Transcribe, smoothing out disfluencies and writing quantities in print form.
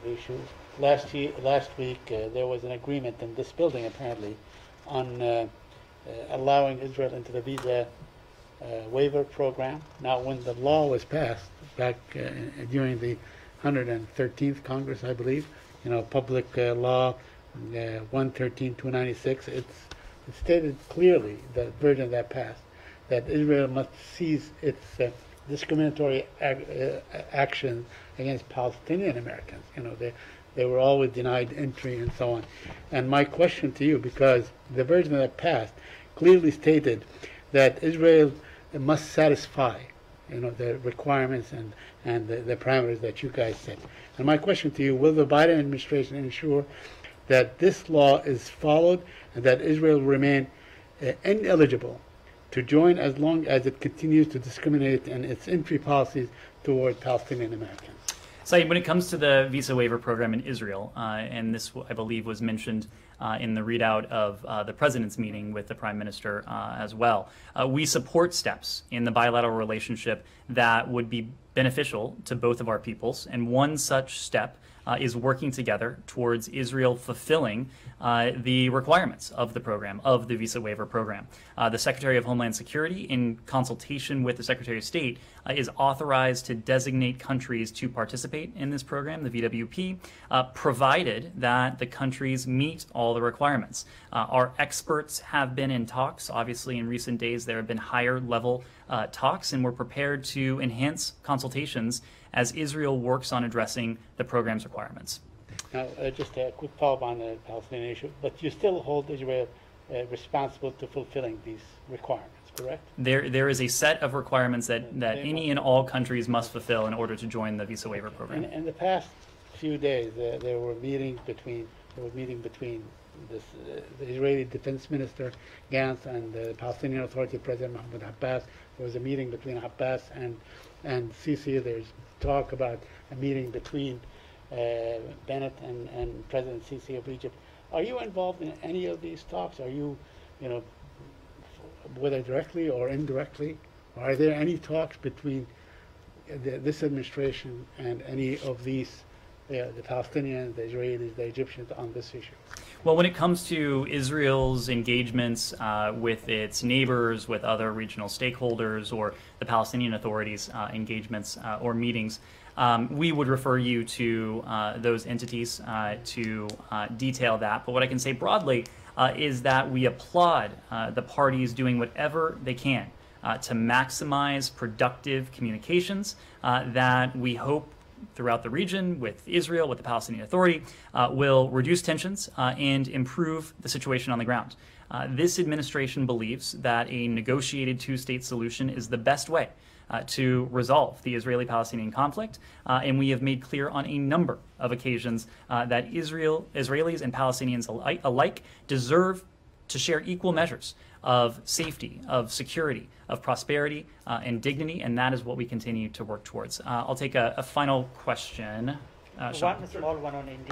issue. Last week, there was an agreement in this building, apparently, on allowing Israel into the visa waiver program. Now, when the law was passed back during the 113th Congress, I believe, Public Law 113-296, it stated clearly, the version that passed, that Israel must cease its discriminatory action against Palestinian Americans. They were always denied entry and so on. And my question to you, because the version that passed clearly stated that Israel must satisfy, the requirements and the parameters that you guys set. And my question to you, will the Biden administration ensure that this law is followed and that Israel remain ineligible to join as long as it continues to discriminate in its entry policies toward Palestinian Americans? So when it comes to the visa waiver program in Israel, and this, I believe, was mentioned in the readout of the president's meeting with the prime minister as well, we support steps in the bilateral relationship that would be beneficial to both of our peoples. And one such step is working together towards Israel fulfilling the requirements of the program, of the visa waiver program. The Secretary of Homeland Security, in consultation with the Secretary of State, is authorized to designate countries to participate in this program, the VWP, provided that the countries meet all the requirements. Our experts have been in talks. Obviously, in recent days, there have been higher level talks, and we're prepared to enhance consultations as Israel works on addressing the program's requirements. Now, just a quick follow-up on the Palestinian issue, but you still hold Israel responsible to fulfilling these requirements, correct? There is a set of requirements that any and all countries must fulfill in order to join the visa waiver program. In the past few days, there were meetings between the Israeli Defense Minister Gantz and the Palestinian Authority President Mahmoud Abbas. There was a meeting between Abbas and Sisi. There's talk about a meeting between Bennett and President Sisi of Egypt. Are you involved in any of these talks? Are you, whether directly or indirectly, are there any talks between this administration and any of these, the Palestinians, the Israelis, the Egyptians on this issue? Well, when it comes to Israel's engagements with its neighbors, with other regional stakeholders, or the Palestinian Authority's engagements or meetings, we would refer you to those entities to detail that. But what I can say broadly is that we applaud the parties doing whatever they can to maximize productive communications that we hope throughout the region with Israel, with the Palestinian Authority, will reduce tensions and improve the situation on the ground. This administration believes that a negotiated two-state solution is the best way to resolve the Israeli-Palestinian conflict, and we have made clear on a number of occasions that Israelis and Palestinians alike deserve to share equal measures of safety, of security, of prosperity, and dignity, and that is what we continue to work towards. I'll take a final question. One small one on India.